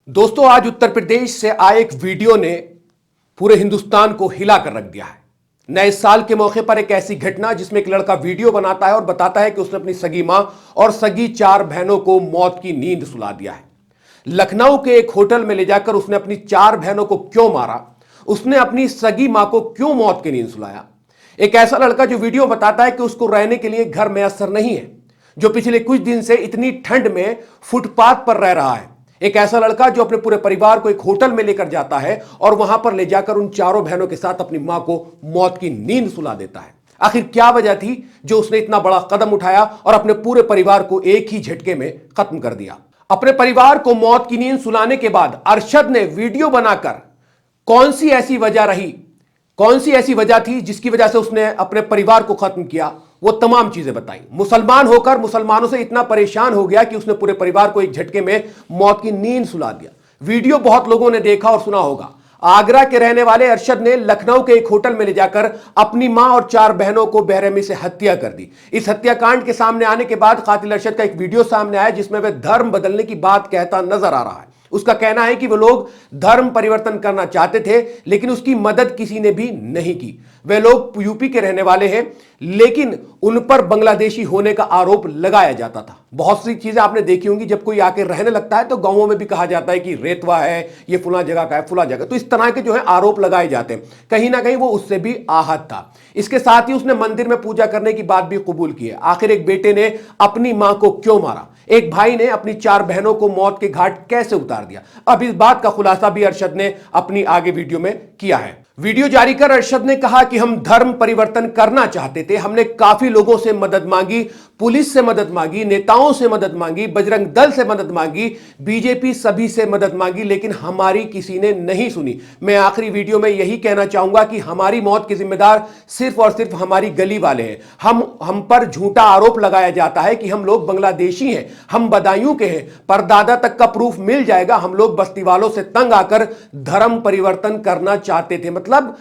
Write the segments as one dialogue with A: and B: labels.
A: दोस्तों, आज उत्तर प्रदेश से आए एक वीडियो ने पूरे हिंदुस्तान को हिला कर रख दिया है। नए साल के मौके पर एक ऐसी घटना जिसमें एक लड़का वीडियो बनाता है और बताता है कि उसने अपनी सगी मां और सगी 4 बहनों को मौत की नींद सुला दिया है। लखनऊ के एक होटल में ले जाकर उसने अपनी 4 बहनों को क्यों मारा, उसने अपनी सगी मां को क्यों मौत की नींद सुलाया। एक ऐसा लड़का जो वीडियो बताता है कि उसको रहने के लिए घर मैसर नहीं है, जो पिछले कुछ दिन से इतनी ठंड में फुटपाथ पर रह रहा है। एक ऐसा लड़का जो अपने पूरे परिवार को एक होटल में लेकर जाता है और वहां पर ले जाकर उन 4 बहनों के साथ अपनी मां को मौत की नींद सुला देता है। आखिर क्या वजह थी जो उसने इतना बड़ा कदम उठाया और अपने पूरे परिवार को एक ही झटके में खत्म कर दिया। अपने परिवार को मौत की नींद सुलाने के बाद अरशद ने वीडियो बनाकर कौन सी ऐसी वजह रही, कौन सी ऐसी वजह थी जिसकी वजह से उसने अपने परिवार को खत्म किया, वो तमाम चीजें बताई। मुसलमान होकर मुसलमानों से इतना परेशान हो गया कि उसने पूरे परिवार को एक झटके में मौत की नींद सुला दिया। वीडियो बहुत लोगों ने देखा और सुना होगा। आगरा के रहने वाले अरशद ने लखनऊ के एक होटल में ले जाकर अपनी मां और 4 बहनों को बेरहमी से हत्या कर दी। इस हत्याकांड के सामने आने के बाद कातिल अरशद का एक वीडियो सामने आया जिसमें वह धर्म बदलने की बात कहता नजर आ रहा है। उसका कहना है कि वो लोग धर्म परिवर्तन करना चाहते थे लेकिन उसकी मदद किसी ने भी नहीं की। वे लोग यूपी के रहने वाले हैं लेकिन उन पर बांग्लादेशी होने का आरोप लगाया जाता था। बहुत सी चीजें आपने देखी होंगी, जब कोई आके रहने लगता है तो गांवों में भी कहा जाता है कि रेतवा है, ये फुला जगह का है, फुला जगह। तो इस तरह के जो है आरोप लगाए जाते हैं। कहीं ना कहीं वो उससे भी आहत था। इसके साथ ही उसने मंदिर में पूजा करने की बात भी कबूल की है। आखिर एक बेटे ने अपनी मां को क्यों मारा, एक भाई ने अपनी 4 बहनों को मौत के घाट कैसे उतार दिया, अब इस बात का खुलासा भी अरशद ने अपनी आगे वीडियो में किया है। वीडियो जारी कर अरशद ने कहा कि हम धर्म परिवर्तन करना चाहते थे। हमने काफी लोगों से मदद मांगी, पुलिस से मदद मांगी, नेताओं से मदद मांगी, बजरंग दल से मदद मांगी, बीजेपी सभी से मदद मांगी, लेकिन हमारी किसी ने नहीं सुनी। मैं आखिरी वीडियो में यही कहना चाहूंगा कि हमारी मौत के जिम्मेदार सिर्फ और सिर्फ हमारी गली वाले हैं। हम पर झूठा आरोप लगाया जाता है कि हम लोग बांग्लादेशी हैं, हम बदायूं के हैं। परदादा तक का प्रूफ मिल जाएगा। हम लोग बस्ती वालों से तंग आकर धर्म परिवर्तन करना चाहते थे। मतलब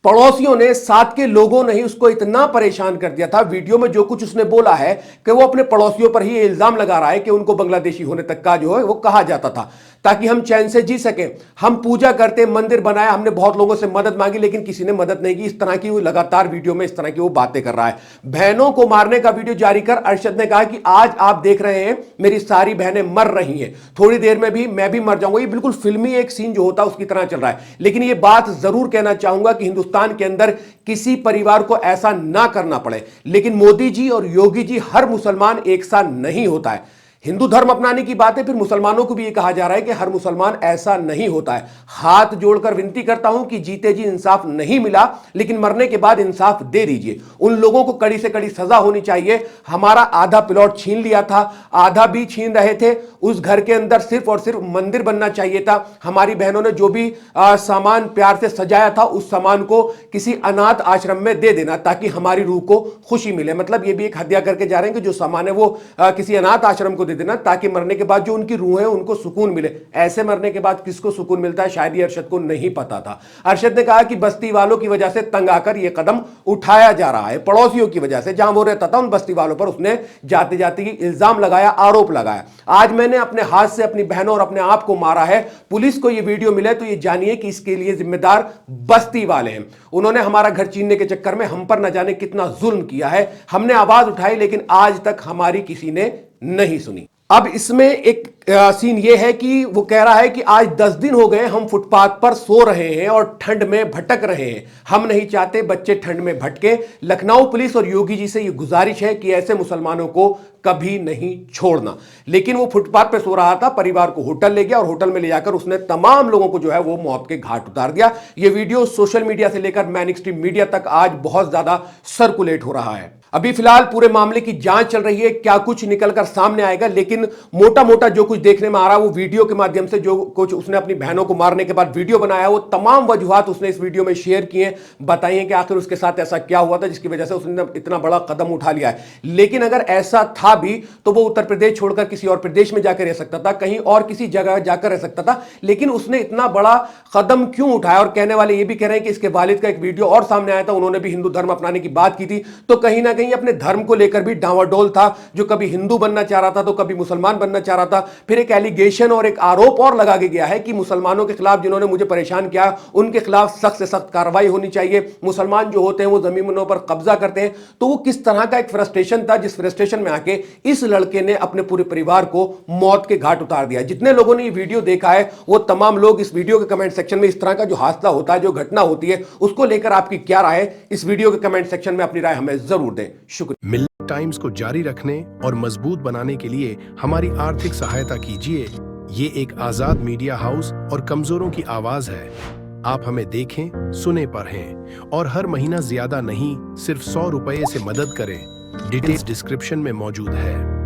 A: पड़ोसियों ने, साथ के लोगों ने ही उसको इतना परेशान कर दिया था। वीडियो में जो कुछ उसने बोला है कि वो अपने पड़ोसियों पर ही इल्जाम लगा रहा है कि उनको बांग्लादेशी होने तक का जो है वो कहा जाता था ताकि हम चैन से जी सकें। हम पूजा करते, मंदिर बनाया, हमने बहुत लोगों से मदद मांगी लेकिन किसी ने मदद नहीं की। इस तरह की वो लगातार वीडियो में इस तरह की वो बातें कर रहा है। बहनों को मारने का वीडियो जारी कर अरशद ने कहा कि आज आप देख रहे हैं मेरी सारी बहनें मर रही हैं, थोड़ी देर में भी मैं भी मर जाऊंगा। ये बिल्कुल फिल्मी एक सीन जो होता है उसकी तरह चल रहा है। लेकिन ये बात जरूर कहना चाहूंगा कि हिंदुस्तान के अंदर किसी परिवार को ऐसा ना करना पड़े। लेकिन मोदी जी और योगी जी, हर मुसलमान एक सा नहीं होता है। हिंदू धर्म अपनाने की बात है, फिर मुसलमानों को भी यह कहा जा रहा है कि हर मुसलमान ऐसा नहीं होता है। हाथ जोड़कर विनती करता हूं कि जीते जी इंसाफ नहीं मिला लेकिन मरने के बाद इंसाफ दे दीजिए। उन लोगों को कड़ी से कड़ी सजा होनी चाहिए। हमारा आधा प्लॉट छीन लिया था, आधा भी छीन रहे थे। उस घर के अंदर सिर्फ और सिर्फ मंदिर बनना चाहिए था। हमारी बहनों ने जो भी सामान प्यार से सजाया था उस सामान को किसी अनाथ आश्रम में दे देना ताकि हमारी रूह को खुशी मिले। मतलब ये भी एक हत्या करके जा रहे हैं कि जो सामान है वो किसी अनाथ आश्रम को देना ताकि मरने के बाद जो उनकी रूह है उनको सुकून मिले। ऐसे मरने के बाद किसको सुकून मिलता है शायद ये अरशद को नहीं पता था। अरशद ने कहा कि बस्ती वालों की वजह से तंग आकर यह कदम उठाया जा रहा है। पड़ोसियों की वजह से, जहां वो रहता था उन बस्ती वालों पर उसने जाते जाते इल्जाम लगाया, आरोप लगाया। आज मैंने अपने हाथ से अपनी बहनों और अपने आप को मारा है। पुलिस को यह वीडियो मिले तो ये जानिए कि इसके लिए जिम्मेदार बस्ती वाले हैं। उन्होंने हमारा घर छीनने के चक्कर में हम पर न जाने कितना जुल्म किया है। हमने आवाज उठाई लेकिन आज तक हमारी किसी ने नहीं सुनी। अब इसमें एक सीन ये है कि वो कह रहा है कि आज 10 दिन हो गए हम फुटपाथ पर सो रहे हैं और ठंड में भटक रहे हैं। हम नहीं चाहते बच्चे ठंड में भटके। लखनऊ पुलिस और योगी जी से ये गुजारिश है कि ऐसे मुसलमानों को कभी नहीं छोड़ना। लेकिन वो फुटपाथ पे सो रहा था, परिवार को होटल ले गया और होटल में ले जाकर उसने तमाम लोगों को जो है वो मौत के घाट उतार दिया। ये वीडियो सोशल मीडिया से लेकर मैन स्ट्रीम मीडिया तक आज बहुत ज्यादा सर्कुलेट हो रहा है। अभी फिलहाल पूरे मामले की जांच चल रही है, क्या कुछ निकलकर सामने आएगा। लेकिन मोटा मोटा जो कुछ देखने में आ रहा है वो वीडियो के माध्यम से, जो कुछ उसने अपनी बहनों को मारने के बाद वीडियो बनाया वो तमाम वजूहात उसने इस वीडियो में शेयर किए, बताइए कि आखिर उसके साथ ऐसा क्या हुआ था जिसकी वजह से उसने इतना बड़ा कदम उठा लिया है। लेकिन अगर ऐसा था भी तो वो उत्तर प्रदेश छोड़कर किसी और प्रदेश में जाकर रह सकता था, कहीं और किसी जगह जाकर रह सकता था। लेकिन उसने इतना बड़ा कदम क्यों उठाया? और कहने वाले ये भी कह रहे हैं कि इसके वालिद का एक वीडियो और सामने आया था, उन्होंने भी हिंदू धर्म अपनाने की बात की थी। तो कहीं ना कहीं अपने धर्म को लेकर भी डांवाडोल था, जो कभी हिंदू बनना चाह रहा था तो कभी मुसलमान बनना चाह रहा था। फिर एक एलिगेशन और एक आरोप और लगा गया है कि मुसलमानों के खिलाफ जिन्होंने मुझे परेशान किया उनके खिलाफ सख्त से सख्त कार्रवाई होनी चाहिए। मुसलमान जो होते हैं वो जमीनों पर कब्जा करते हैं। तो वो किस तरह का एक फ्रस्ट्रेशन था, जिस फ्रस्ट्रेशन में आके इस लड़के ने अपने पूरे परिवार को मौत के घाट उतार दिया। जितने लोगों ने ये वीडियो देखा है वो तमाम लोग इस वीडियो के कमेंट सेक्शन में इस तरह का जो हादसा होता है, जो घटना होती है, उसको लेकर आपकी क्या राय है, इस वीडियो के कमेंट सेक्शन में अपनी राय हमें जरूर दें। शुक्रिया।
B: मिल्क टाइम्स को जारी रखने और मजबूत बनाने के लिए हमारी आर्थिक सहायता कीजिए। ये एक आजाद मीडिया हाउस और कमजोरों की आवाज है। आप हमें देखें, सुने, पढ़ें और हर महीना ज्यादा नहीं, सिर्फ 100 रुपए से मदद करें। डिटेल्स डिस्क्रिप्शन में मौजूद है।